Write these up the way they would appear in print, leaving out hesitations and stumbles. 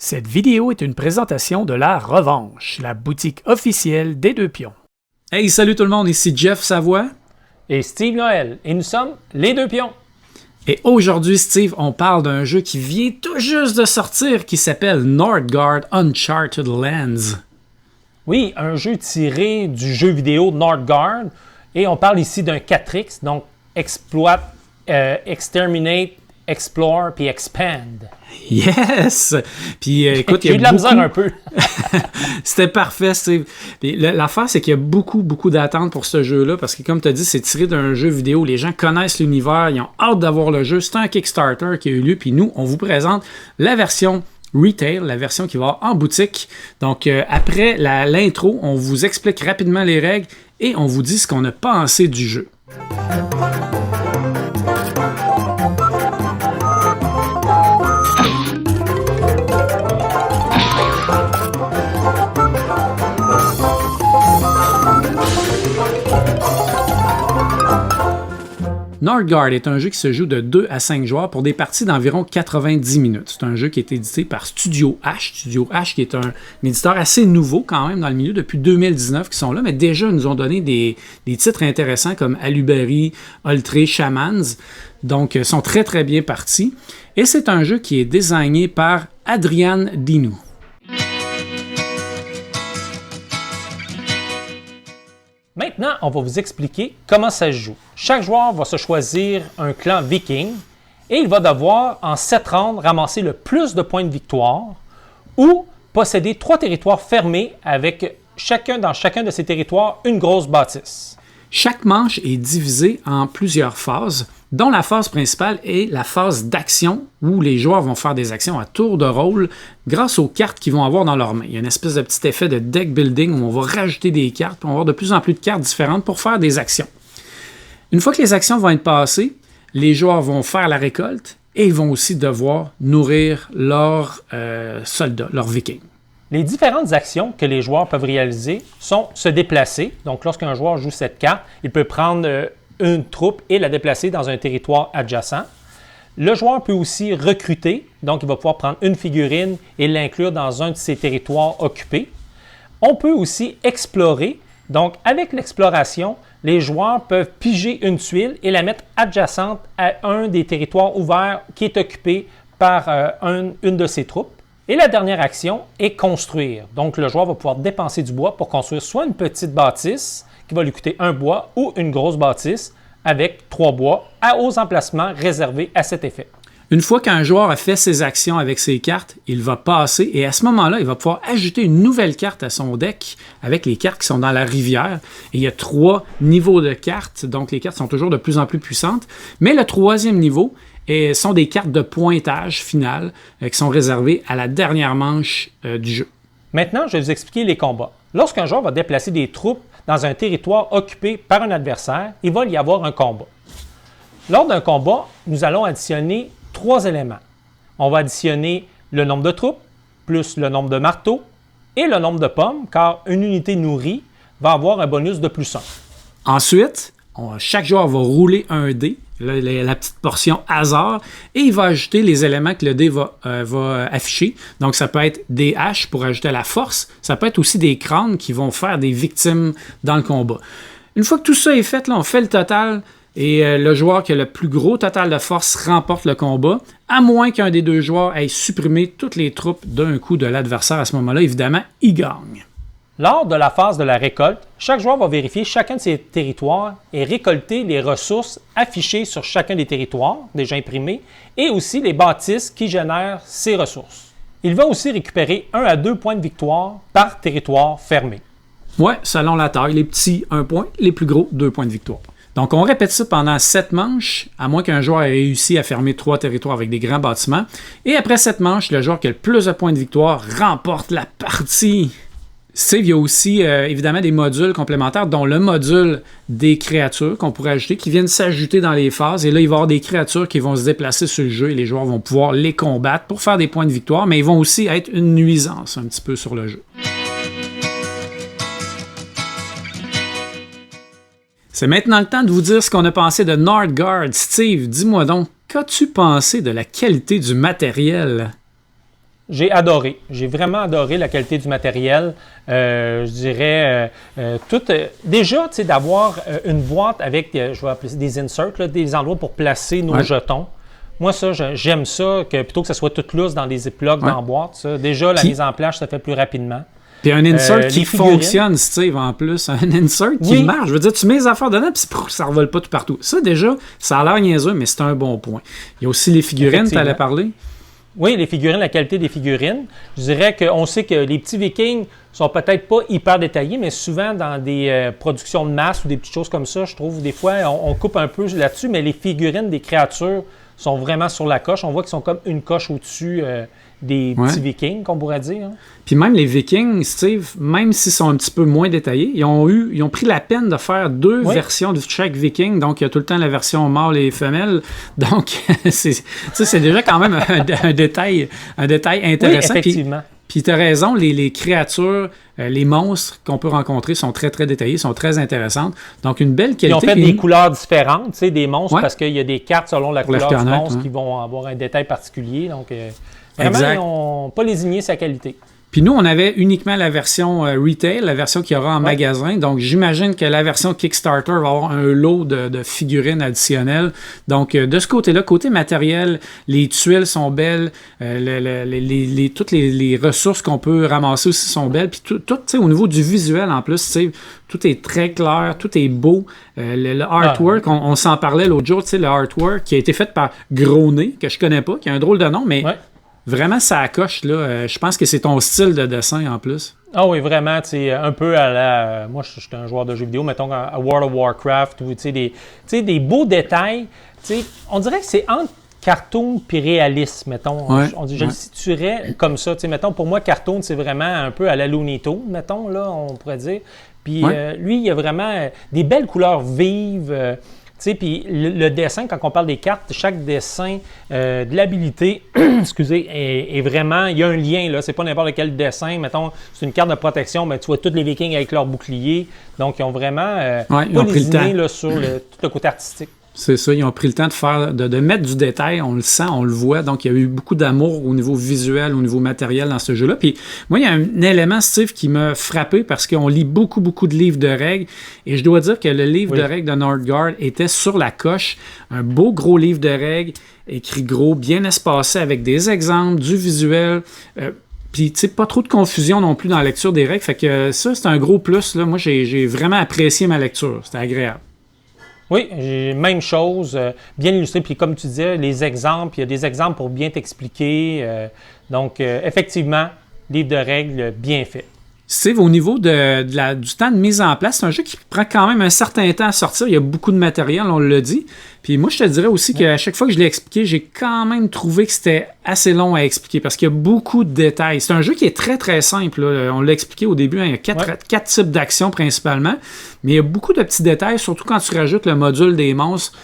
Cette vidéo est une présentation de La Revanche, la boutique officielle des Deux Pions. Hey, salut tout le monde, ici Jeff Savoie. Et Steve Noël, et nous sommes les Deux Pions. Et aujourd'hui, Steve, on parle d'un jeu qui vient tout juste de sortir qui s'appelle Northgard Uncharted Lands. Oui, un jeu tiré du jeu vidéo Northgard. Et on parle ici d'un 4X, donc exploite, exterminate, explore, puis expand. Yes! Puis écoute, j'ai eu de la misère un peu. C'était parfait, Steve. Puis l'affaire, c'est qu'il y a beaucoup d'attentes pour ce jeu-là, parce que comme tu as dit, c'est tiré d'un jeu vidéo. Les gens connaissent l'univers, ils ont hâte d'avoir le jeu. C'est un Kickstarter qui a eu lieu, puis nous, on vous présente la version retail, la version qui va en boutique. Donc, après l'intro, on vous explique rapidement les règles et on vous dit ce qu'on a pensé du jeu. Northgard est un jeu qui se joue de 2 à 5 joueurs pour des parties d'environ 90 minutes. C'est un jeu qui est édité par Studio H. Studio H qui est un éditeur assez nouveau quand même dans le milieu depuis 2019 qui sont là, mais déjà ils nous ont donné des titres intéressants comme Aluberry, Oltré, Shamans. Donc ils sont très bien partis. Et c'est un jeu qui est designé par Adrian Dinu. Maintenant, on va vous expliquer comment ça se joue. Chaque joueur va se choisir un clan viking et il va devoir, en 7 rounds, ramasser le plus de points de victoire ou posséder 3 territoires fermés avec dans chacun de ces territoires une grosse bâtisse. Chaque manche est divisée en plusieurs phases, dont la phase principale est la phase d'action, où les joueurs vont faire des actions à tour de rôle grâce aux cartes qu'ils vont avoir dans leurs mains. Il y a une espèce de petit effet de deck building où on va rajouter des cartes, puis on va avoir de plus en plus de cartes différentes pour faire des actions. Une fois que les actions vont être passées, les joueurs vont faire la récolte et ils vont aussi devoir nourrir leurs soldats, leurs vikings. Les différentes actions que les joueurs peuvent réaliser sont se déplacer. Donc, lorsqu'un joueur joue cette carte, il peut prendre une troupe et la déplacer dans un territoire adjacent. Le joueur peut aussi recruter. Donc, il va pouvoir prendre une figurine et l'inclure dans un de ses territoires occupés. On peut aussi explorer. Donc, avec l'exploration, les joueurs peuvent piger une tuile et la mettre adjacente à un des territoires ouverts qui est occupé par une de ses troupes. Et la dernière action est construire. Donc, le joueur va pouvoir dépenser du bois pour construire soit une petite bâtisse qui va lui coûter un bois ou une grosse bâtisse avec 3 bois aux emplacements réservés à cet effet. Une fois qu'un joueur a fait ses actions avec ses cartes, il va passer et à ce moment-là, il va pouvoir ajouter une nouvelle carte à son deck avec les cartes qui sont dans la rivière. Et il y a 3 niveaux de cartes, donc les cartes sont toujours de plus en plus puissantes. Mais le 3e niveau sont des cartes de pointage final qui sont réservées à la dernière manche du jeu. Maintenant, je vais vous expliquer les combats. Lorsqu'un joueur va déplacer des troupes dans un territoire occupé par un adversaire, il va y avoir un combat. Lors d'un combat, nous allons additionner 3 éléments. On va additionner le nombre de troupes, plus le nombre de marteaux et le nombre de pommes, car une unité nourrie va avoir un bonus de plus 1. Ensuite, chaque joueur va rouler un dé, la petite portion hasard, et il va ajouter les éléments que le dé va afficher. Donc, ça peut être des haches pour ajouter à la force. Ça peut être aussi des crânes qui vont faire des victimes dans le combat. Une fois que tout ça est fait, là, on fait le total et le joueur qui a le plus gros total de force remporte le combat, à moins qu'un des 2 joueurs ait supprimé toutes les troupes d'un coup de l'adversaire. À ce moment-là, évidemment, il gagne. Lors de la phase de la récolte, chaque joueur va vérifier chacun de ses territoires et récolter les ressources affichées sur chacun des territoires, déjà imprimés, et aussi les bâtisses qui génèrent ces ressources. Il va aussi récupérer 1 à 2 points de victoire par territoire fermé. Ouais, selon la taille, les petits 1 point, les plus gros 2 points de victoire. Donc on répète ça pendant 7 manches, à moins qu'un joueur ait réussi à fermer 3 territoires avec des grands bâtiments. Et après 7 manches, le joueur qui a le plus de points de victoire remporte la partie. Steve, il y a aussi évidemment des modules complémentaires, dont le module des créatures qu'on pourrait ajouter, qui viennent s'ajouter dans les phases. Et là, il va y avoir des créatures qui vont se déplacer sur le jeu et les joueurs vont pouvoir les combattre pour faire des points de victoire, mais ils vont aussi être une nuisance un petit peu sur le jeu. C'est maintenant le temps de vous dire ce qu'on a pensé de Northgard. Steve, dis-moi donc, qu'as-tu pensé de la qualité du matériel? J'ai adoré. J'ai vraiment adoré la qualité du matériel. Je dirais, déjà, tu sais, d'avoir une boîte avec, je vais appeler ça des inserts, là, des endroits pour placer nos jetons. Moi, ça, j'aime ça, que plutôt que ça soit tout lousse dans des ziplocs, dans la boîte. Ça. Déjà, la mise en place, ça fait plus rapidement. Puis un insert qui fonctionne, Steve, en plus. Un insert qui marche. Je veux dire, tu mets les affaires dedans, puis ça ne revole pas tout partout. Ça, déjà, ça a l'air niaiseux, mais c'est un bon point. Il y a aussi les figurines, tu allais parler? Oui, les figurines, la qualité des figurines. Je dirais qu'on sait que les petits Vikings sont peut-être pas hyper détaillés, mais souvent dans des productions de masse ou des petites choses comme ça, je trouve, des fois, on coupe un peu là-dessus, mais les figurines des créatures sont vraiment sur la coche. On voit qu'ils sont comme une coche au-dessus des petits Vikings, qu'on pourrait dire. Hein. Puis même les Vikings, Steve, même s'ils sont un petit peu moins détaillés, ils ont pris la peine de faire 2 versions de chaque Viking. Donc, il y a tout le temps la version mâle et femelle. Donc, c'est déjà quand même un détail intéressant. Oui, effectivement. Puis tu as raison, les créatures, les monstres qu'on peut rencontrer sont très, très détaillés, sont très intéressantes. Donc, une belle qualité. Ils ont fait des couleurs différentes, tu sais, des monstres, parce qu'il y a des cartes selon la couleur du monstre qui vont avoir un détail particulier. Donc, vraiment, ils n'ont pas lésigné sa qualité. Puis nous, on avait uniquement la version retail, la version qu'il y aura en magasin. Donc, j'imagine que la version Kickstarter va avoir un lot de figurines additionnelles. Donc, de ce côté-là, côté matériel, les tuiles sont belles, toutes les ressources qu'on peut ramasser aussi sont belles. Puis tout tu sais, au niveau du visuel, en plus, tu sais, tout est très clair, tout est beau. Le artwork, on s'en parlait l'autre jour, tu sais, le artwork qui a été fait par Groné, que je connais pas, qui a un drôle de nom, mais... Vraiment, ça accroche, là. Je pense que c'est ton style de dessin, en plus. Ah oui, vraiment, tu sais, un peu à la... Moi, je suis un joueur de jeux vidéo, mettons, à World of Warcraft, ou, tu sais, des beaux détails. Tu sais, on dirait que c'est entre cartoon puis réalisme, mettons. Je le situerais comme ça. Tu sais, mettons, pour moi, cartoon, c'est vraiment un peu à la Looney Tunes, mettons, là, on pourrait dire. Puis lui, il y a vraiment des belles couleurs vives. Puis le dessin, quand on parle des cartes, chaque dessin de l'habilité, excusez, est vraiment, il y a un lien, là. C'est pas n'importe quel dessin. Mettons, c'est une carte de protection, mais tu vois tous les Vikings avec leur bouclier. Donc, ils ont vraiment pas lésiné là, sur tout le côté artistique. C'est ça, ils ont pris le temps de mettre du détail, on le sent, on le voit. Donc, il y a eu beaucoup d'amour au niveau visuel, au niveau matériel dans ce jeu-là. Puis, moi, il y a un élément, Steve, qui m'a frappé parce qu'on lit beaucoup, beaucoup de livres de règles. Et je dois dire que le livre de règles de Nordgard était sur la coche. Un beau gros livre de règles, écrit gros, bien espacé, avec des exemples, du visuel. Puis, tu sais, pas trop de confusion non plus dans la lecture des règles. Fait que ça, c'est un gros plus. Là. Moi, j'ai vraiment apprécié ma lecture. C'était agréable. Oui, même chose, bien illustré. Puis comme tu disais, les exemples, il y a des exemples pour bien t'expliquer. Donc, effectivement, livre de règles bien fait. Steve, au niveau du temps de mise en place, c'est un jeu qui prend quand même un certain temps à sortir. Il y a beaucoup de matériel, on l'a dit. Puis moi, je te dirais aussi qu'à chaque fois que je l'ai expliqué, j'ai quand même trouvé que c'était assez long à expliquer parce qu'il y a beaucoup de détails. C'est un jeu qui est très, très simple. Là. On l'a expliqué au début, hein, il y a quatre types d'actions principalement, mais il y a beaucoup de petits détails, surtout quand tu rajoutes le module des monstres.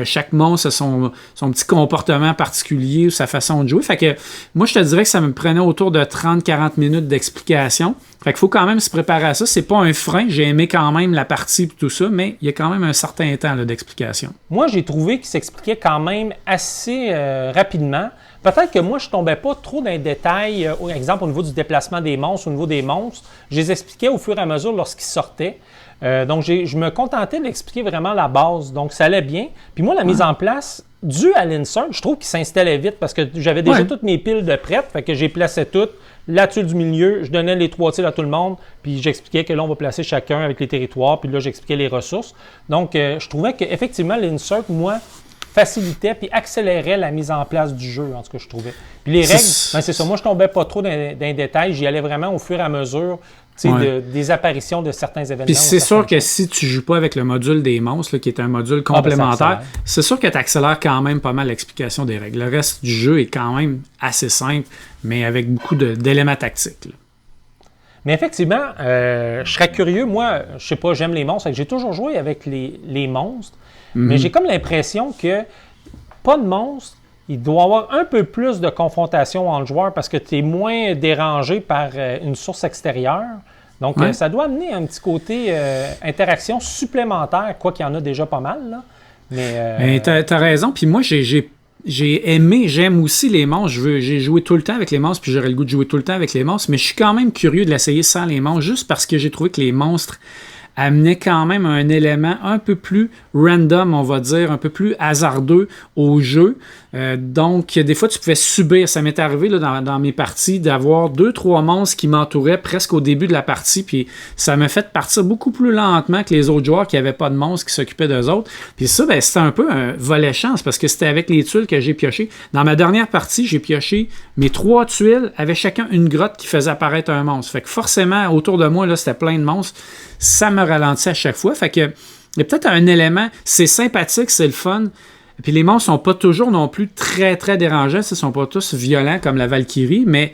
Chaque monstre a son petit comportement particulier ou sa façon de jouer. Fait que moi, je te dirais que ça me prenait autour de 30-40 minutes d'explication. Fait qu'il faut quand même se préparer à ça. C'est pas un frein. J'ai aimé quand même la partie et tout ça, mais il y a quand même un certain temps là, d'explication. Moi, j'ai trouvé qu'il s'expliquait quand même assez rapidement. Peut-être que moi, je ne tombais pas trop dans les détails, par exemple au niveau du déplacement des monstres, au niveau des monstres. Je les expliquais au fur et à mesure lorsqu'ils sortaient. Donc, je me contentais d'expliquer vraiment la base. Donc, ça allait bien. Puis moi, la mise en place, due à l'insert, je trouve qu'il s'installait vite parce que j'avais déjà toutes mes piles de prêtes. Fait que j'ai placé toutes. La tuile du milieu, je donnais les 3 tuiles à tout le monde. Puis j'expliquais que là, on va placer chacun avec les territoires. Puis là, j'expliquais les ressources. Donc, je trouvais qu'effectivement, l'insert, moi, facilitait puis accélérait la mise en place du jeu, en tout cas, je trouvais. Puis les règles, c'est ça. Moi, je tombais pas trop dans les détails. J'y allais vraiment au fur et à mesure des apparitions de certains événements. Puis c'est sûr que si tu joues pas avec le module des monstres, là, qui est un module complémentaire, c'est sûr que tu accélères quand même pas mal l'explication des règles. Le reste du jeu est quand même assez simple, mais avec beaucoup d'éléments tactiques. Là. Mais effectivement, je serais curieux. Moi, je sais pas, j'aime les monstres. J'ai toujours joué avec les monstres, mais j'ai comme l'impression que pas de monstres, il doit y avoir un peu plus de confrontation entre joueurs parce que tu es moins dérangé par une source extérieure. Donc, ça doit amener un petit côté interaction supplémentaire, quoi qu'il y en a déjà pas mal. Là. Mais t'as raison. Puis moi, j'aime aussi les monstres. J'ai joué tout le temps avec les monstres, puis j'aurais le goût de jouer tout le temps avec les monstres, mais je suis quand même curieux de l'essayer sans les monstres, juste parce que j'ai trouvé que les monstres amenait quand même un élément un peu plus random, on va dire, un peu plus hasardeux au jeu. Donc, des fois, tu pouvais subir. Ça m'est arrivé là, dans mes parties d'avoir 2-3 monstres qui m'entouraient presque au début de la partie, puis ça m'a fait partir beaucoup plus lentement que les autres joueurs qui n'avaient pas de monstres qui s'occupaient d'eux autres. Puis ça, ben, c'était un peu un volet chance, parce que c'était avec les tuiles que j'ai pioché. Dans ma dernière partie, j'ai pioché mes 3 tuiles avec chacun une grotte qui faisait apparaître un monstre. Fait que forcément, autour de moi, là, c'était plein de monstres. Ça me ralentit à chaque fois. Fait que il y a peut-être un élément, c'est sympathique, c'est le fun. Puis les monstres sont pas toujours non plus très, très dérangeants. Ils sont pas tous violents comme la Valkyrie, mais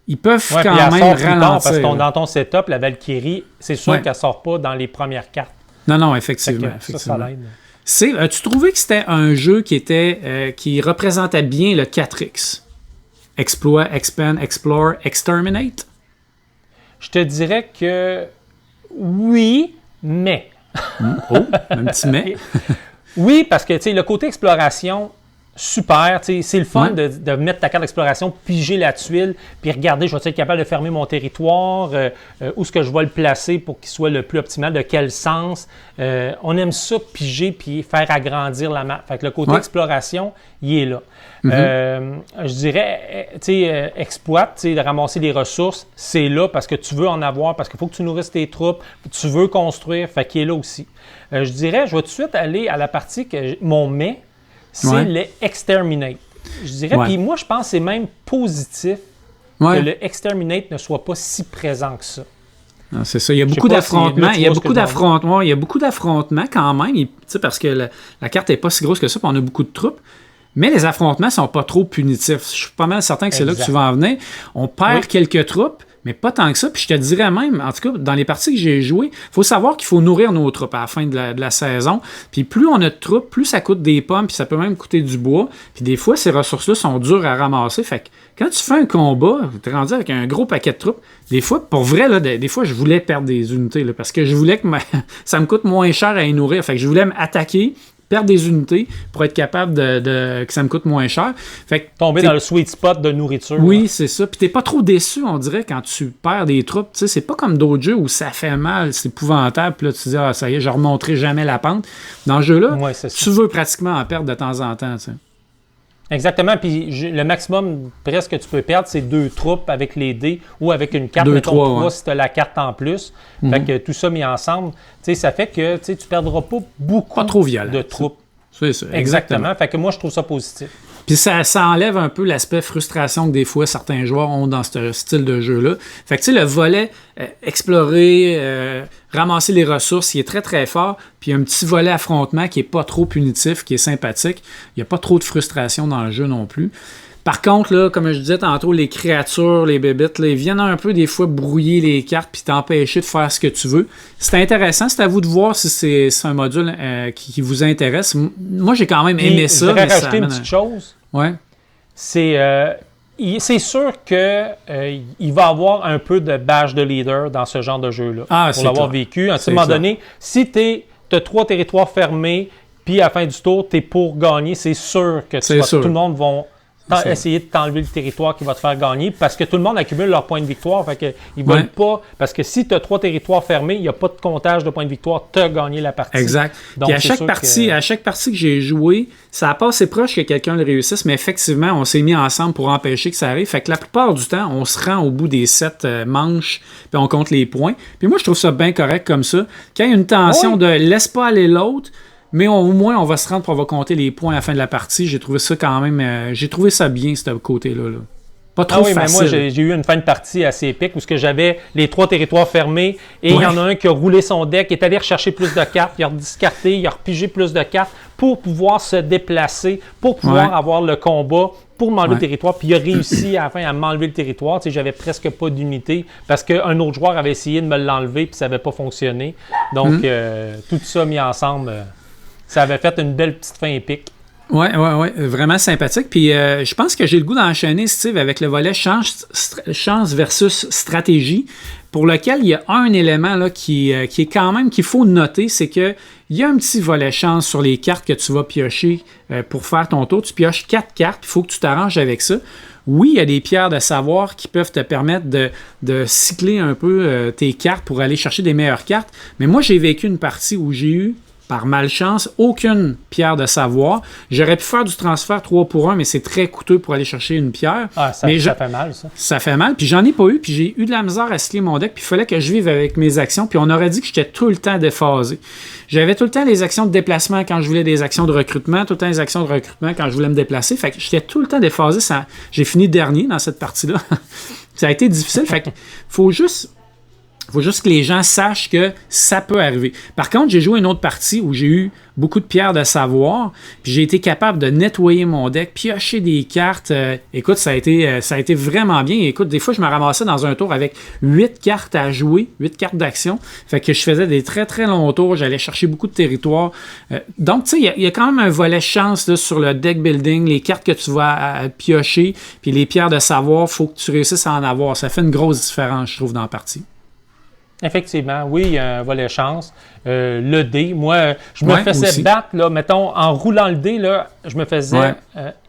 ils peuvent quand même ralentir. Parce que dans ton setup, la Valkyrie, c'est sûr qu'elle sort pas dans les premières cartes. Non, effectivement. Ça l'aide. As-tu trouvé que c'était un jeu qui représentait bien le 4X? Exploit, Expand, Explore, Exterminate? Je te dirais que oui, mais... Oh, un petit mais. Oui, parce que le côté exploration, super. C'est le fun de mettre ta carte d'exploration, piger la tuile, puis regarder, je vais être capable de fermer mon territoire, où est-ce que je vais le placer pour qu'il soit le plus optimal, de quel sens. On aime ça, piger, puis faire agrandir la map. Fait que le côté exploration, il est là. Je dirais, exploit, de ramasser des ressources, c'est là parce que tu veux en avoir, parce qu'il faut que tu nourrisses tes troupes, tu veux construire, fait qu'il est là aussi. Je dirais, je vais tout de suite aller à la partie que mon mais, c'est le exterminate. Je dirais, puis moi, je pense que c'est même positif que le exterminate ne soit pas si présent que ça. Non, c'est ça, il y a beaucoup d'affrontements. Il y a beaucoup d'affrontements quand même, parce que la carte n'est pas si grosse que ça, puis on a beaucoup de troupes. Mais les affrontements ne sont pas trop punitifs. Je suis pas mal certain que c'est là que tu vas en venir. On perd quelques troupes, mais pas tant que ça. Puis je te dirais même, en tout cas, dans les parties que j'ai jouées, il faut savoir qu'il faut nourrir nos troupes à la fin de la saison. Puis plus on a de troupes, plus ça coûte des pommes, puis ça peut même coûter du bois. Puis des fois, ces ressources-là sont dures à ramasser. Fait que quand tu fais un combat, tu es rendu avec un gros paquet de troupes, des fois, pour vrai, là, des fois, je voulais perdre des unités, là, parce que je voulais que ça me coûte moins cher à y nourrir. Fait que je voulais m'attaquer, perdre des unités pour être capable que ça me coûte moins cher. Fait que tomber dans le sweet spot de nourriture. Oui, c'est ça. Puis t'es pas trop déçu, on dirait, quand tu perds des troupes. Tu sais, c'est pas comme d'autres jeux où ça fait mal, c'est épouvantable. Puis là, tu te dis, ah, ça y est, je remonterai jamais la pente. Dans ce jeu-là, tu veux pratiquement en perdre de temps en temps. Tu sais. Exactement. Puis le maximum presque que tu peux perdre, c'est 2 troupes avec les dés ou avec une carte. 2, 3 si tu as la carte en plus. Fait que tout ça mis ensemble, ça fait que tu ne perdras pas beaucoup pas trop violent, de troupes. C'est ça. Exactement. Fait que moi, je trouve ça positif. Puis ça enlève un peu l'aspect frustration que des fois certains joueurs ont dans ce style de jeu-là. Fait que tu sais, le volet explorer, ramasser les ressources, il est très très fort. Puis il y a un petit volet affrontement qui est pas trop punitif, qui est sympathique. Il n'y a pas trop de frustration dans le jeu non plus. Par contre, là, comme je disais tantôt, les créatures, les bébites, là, ils viennent un peu des fois brouiller les cartes puis t'empêcher de faire ce que tu veux. C'est intéressant, c'est à vous de voir si c'est un module qui vous intéresse. Moi, j'ai quand même aimé ça. Je voudrais rajouter une petite chose. Ouais. C'est sûr qu'il va y avoir un peu de badge de leader dans ce genre de jeu-là. Pour l'avoir vécu. À un moment donné, si tu as 3 territoires fermés, puis à la fin du tour, tu es pour gagner, c'est sûr que tout le monde va essayer de t'enlever le territoire qui va te faire gagner parce que tout le monde accumule leurs points de victoire. Fait que ils veulent pas. Parce que si tu as 3 territoires fermés, il n'y a pas de comptage de points de victoire, tu as gagné la partie. Exact. Donc, à chaque partie que j'ai joué, ça a pas assez proche que quelqu'un le réussisse, mais effectivement, on s'est mis ensemble pour empêcher que ça arrive. Fait que la plupart du temps, on se rend au bout des 7 manches, puis on compte les points. Puis moi, je trouve ça bien correct comme ça. Quand il y a une tension de laisse pas aller l'autre, mais au moins, on va se rendre pour on va compter les points à la fin de la partie. J'ai trouvé ça quand même... j'ai trouvé ça bien, ce côté-là. Là. Pas trop facile. Mais moi, j'ai eu une fin de partie assez épique où j'avais les 3 territoires fermés et il y en a un qui a roulé son deck, est allé rechercher plus de cartes, il a rediscarté, il a repigé plus de cartes pour pouvoir se déplacer, pour pouvoir avoir le combat, pour m'enlever le territoire. Puis il a réussi à la fin à m'enlever le territoire. Tu sais, j'avais presque pas d'unité parce qu'un autre joueur avait essayé de me l'enlever puis ça n'avait pas fonctionné. Donc, tout ça mis ensemble... ça avait fait une belle petite fin épique. Ouais, vraiment sympathique. Puis je pense que j'ai le goût d'enchaîner, Steve, avec le volet chance versus stratégie, pour lequel il y a un élément là, qui est quand même qu'il faut noter, c'est que il y a un petit volet chance sur les cartes que tu vas piocher pour faire ton tour. Tu pioches 4 cartes, il faut que tu t'arranges avec ça. Oui, il y a des pierres de savoir qui peuvent te permettre de cycler un peu tes cartes pour aller chercher des meilleures cartes. Mais moi, j'ai vécu une partie où j'ai eu, par malchance, aucune pierre de savoir. J'aurais pu faire du transfert 3 pour 1, mais c'est très coûteux pour aller chercher une pierre. Ah, ça fait mal, ça. Ça fait mal, puis j'en ai pas eu, puis j'ai eu de la misère à cycler mon deck, puis il fallait que je vive avec mes actions, puis on aurait dit que j'étais tout le temps déphasé. J'avais tout le temps les actions de déplacement quand je voulais des actions de recrutement, tout le temps les actions de recrutement quand je voulais me déplacer, fait que j'étais tout le temps déphasé. J'ai fini dernier dans cette partie-là. Ça a été difficile, fait que faut juste que les gens sachent que ça peut arriver. Par contre, j'ai joué une autre partie où j'ai eu beaucoup de pierres de savoir, puis j'ai été capable de nettoyer mon deck, piocher des cartes. Écoute, ça a été vraiment bien. Écoute, des fois, je me ramassais dans un tour avec 8 cartes à jouer, 8 cartes d'action. Fait que je faisais des très, très longs tours. J'allais chercher beaucoup de territoire. Donc, tu sais, il y a quand même un volet chance là, sur le deck building, les cartes que tu vas piocher, puis les pierres de savoir, il faut que tu réussisses à en avoir. Ça fait une grosse différence, je trouve, dans la partie. Effectivement, oui, il y a un volet chance. Le dé, moi, je me faisais battre, là, mettons, en roulant le dé, là, je me faisais...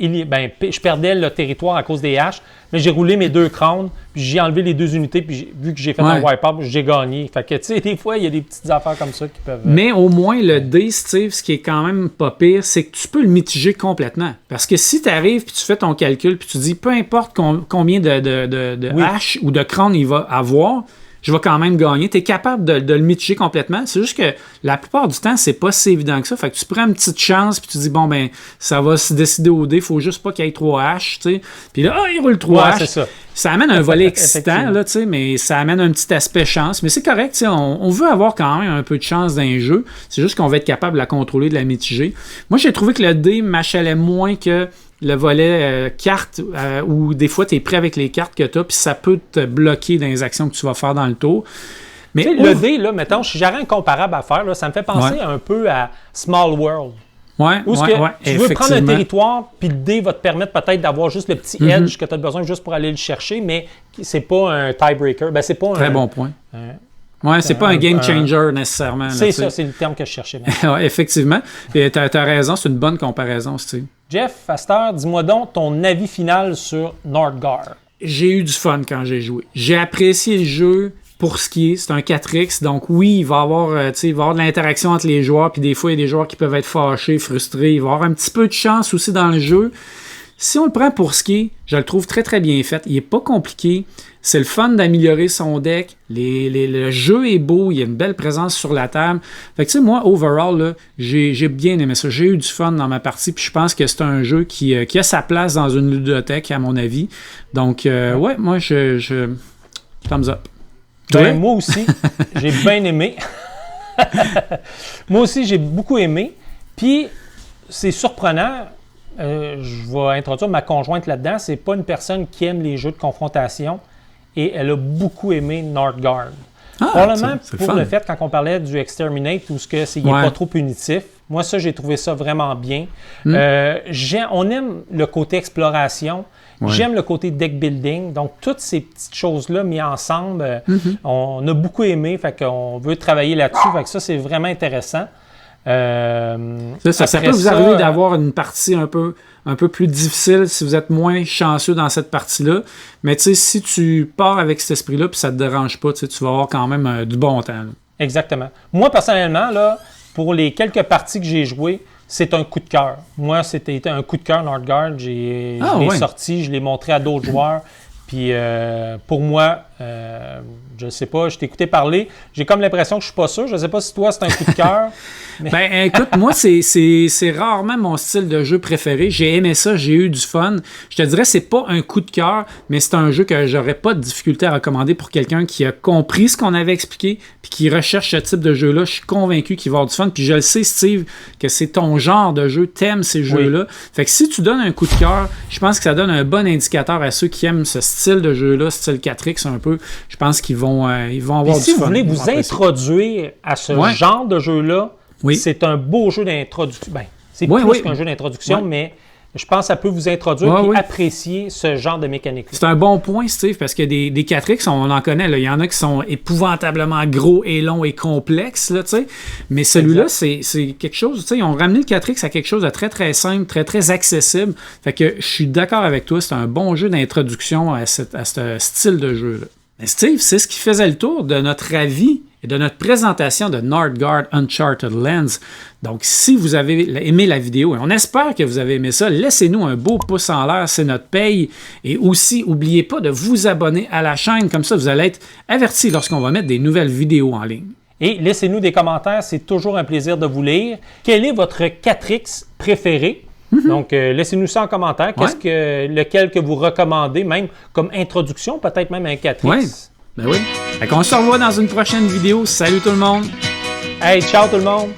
je perdais le territoire à cause des haches, mais j'ai roulé mes 2 crânes, puis j'ai enlevé les 2 unités, puis vu que j'ai fait un wipe-out, j'ai gagné. Fait que, tu sais, des fois, il y a des petites affaires comme ça qui peuvent... Mais au moins, le dé, Steve, ce qui est quand même pas pire, c'est que tu peux le mitiger complètement. Parce que si tu arrives, puis tu fais ton calcul, puis tu dis, peu importe combien de haches ou de crânes il va avoir... je vais quand même gagner. Tu es capable de le mitiger complètement. C'est juste que la plupart du temps, c'est pas si évident que ça. Fait que tu prends une petite chance puis tu dis, bon, ben, ça va se décider au dé. Faut juste pas qu'il y ait 3 haches, tu sais. Puis là, il roule 3 haches. C'est ça. Ça amène un volet excitant, là, tu sais, mais ça amène un petit aspect chance. Mais c'est correct, tu sais, on veut avoir quand même un peu de chance dans les jeux. C'est juste qu'on va être capable de la contrôler, de la mitiger. Moi, j'ai trouvé que le dé m'achalait moins que le volet carte, où des fois, tu es prêt avec les cartes que tu as, puis ça peut te bloquer dans les actions que tu vas faire dans le tour. Mais le dé, là, mettons, si j'aurais un comparable à faire, là, ça me fait penser un peu à Small World. Tu veux prendre un territoire, puis le dé va te permettre peut-être d'avoir juste le petit edge que tu as besoin juste pour aller le chercher, mais c'est pas un tiebreaker. Ben, c'est pas Très bon point. C'est pas un game changer nécessairement. C'est ça, c'est le terme que je cherchais. Ouais, effectivement. Tu as raison, c'est une bonne comparaison, Steve. Jeff, Astor, dis-moi donc ton avis final sur Nordgar. J'ai eu du fun quand j'ai joué. J'ai apprécié le jeu pour ce qui est. C'est un 4X, donc oui, il va y avoir de l'interaction entre les joueurs, puis des fois, il y a des joueurs qui peuvent être fâchés, frustrés. Il va y avoir un petit peu de chance aussi dans le jeu. Si on le prend pour ce qui est, je le trouve très très bien fait. Il n'est pas compliqué. C'est le fun d'améliorer son deck. Le jeu est beau. Il y a une belle présence sur la table. Fait que tu sais, moi, overall, là, j'ai bien aimé ça. J'ai eu du fun dans ma partie. Puis je pense que c'est un jeu qui a sa place dans une ludothèque, à mon avis. Donc, moi, je thumbs up. Ben, moi aussi, j'ai bien aimé. Moi aussi, j'ai beaucoup aimé. Puis, c'est surprenant. Je vais introduire ma conjointe là-dedans. C'est pas une personne qui aime les jeux de confrontation et elle a beaucoup aimé Nordgard. Probablement pour le fait, quand on parlait du Exterminate, où il n'est pas trop punitif. Moi, ça, j'ai trouvé ça vraiment bien. On aime le côté exploration. J'aime le côté deck building. Donc, toutes ces petites choses-là mises ensemble, on a beaucoup aimé. Fait qu'on veut travailler là-dessus. Fait que ça, c'est vraiment intéressant. Ça peut vous arriver d'avoir une partie un peu plus difficile si vous êtes moins chanceux dans cette partie-là. Mais tu sais, si tu pars avec cet esprit-là puis ça ne te dérange pas, tu vas avoir quand même du bon temps. Là. Exactement. Moi, personnellement, là, pour les quelques parties que j'ai jouées, c'est un coup de cœur. Moi, c'était un coup de cœur, Nordgard. Je l'ai sorti, je l'ai montré à d'autres joueurs. Puis pour moi, je ne sais pas, je t'ai écouté parler. J'ai comme l'impression que je ne suis pas sûr. Je ne sais pas si toi, c'est un coup de cœur. Mais... Ben écoute, moi, c'est rarement mon style de jeu préféré. J'ai aimé ça, j'ai eu du fun. Je te dirais, c'est pas un coup de cœur, mais c'est un jeu que j'aurais pas de difficulté à recommander pour quelqu'un qui a compris ce qu'on avait expliqué puis qui recherche ce type de jeu-là. Je suis convaincu qu'il va avoir du fun. Puis je le sais, Steve, que c'est ton genre de jeu. T'aimes ces jeux-là. Fait que si tu donnes un coup de cœur, je pense que ça donne un bon indicateur à ceux qui aiment ce style de jeu-là, style 4X un peu. Je pense qu'ils vont avoir du fun. Si vous voulez vous introduire à ce genre de jeu-là, c'est un beau jeu d'introduction. Ben, C'est plus qu'un jeu d'introduction, mais je pense que ça peut vous introduire et apprécier ce genre de mécanique-là. C'est un bon point, Steve, parce que des 4X, on en connaît. Il y en a qui sont épouvantablement gros et longs et complexes. Là, mais celui-là, c'est quelque chose... Ils ont ramené le 4X à quelque chose de très, très simple, très, très accessible. Fait que je suis d'accord avec toi. C'est un bon jeu d'introduction à ce style de jeu-là. Mais Steve, c'est ce qui faisait le tour de notre avis et de notre présentation de Northgard Uncharted Lands. Donc, si vous avez aimé la vidéo, et on espère que vous avez aimé ça, laissez-nous un beau pouce en l'air, c'est notre paye. Et aussi, n'oubliez pas de vous abonner à la chaîne, comme ça vous allez être avertis lorsqu'on va mettre des nouvelles vidéos en ligne. Et laissez-nous des commentaires, c'est toujours un plaisir de vous lire. Quel est votre 4X préféré? Donc, laissez-nous ça en commentaire. Lequel que vous recommandez, même comme introduction, peut-être même un 4X? Oui, ben oui. Fait qu'on se revoit dans une prochaine vidéo. Salut tout le monde! Hey, ciao tout le monde!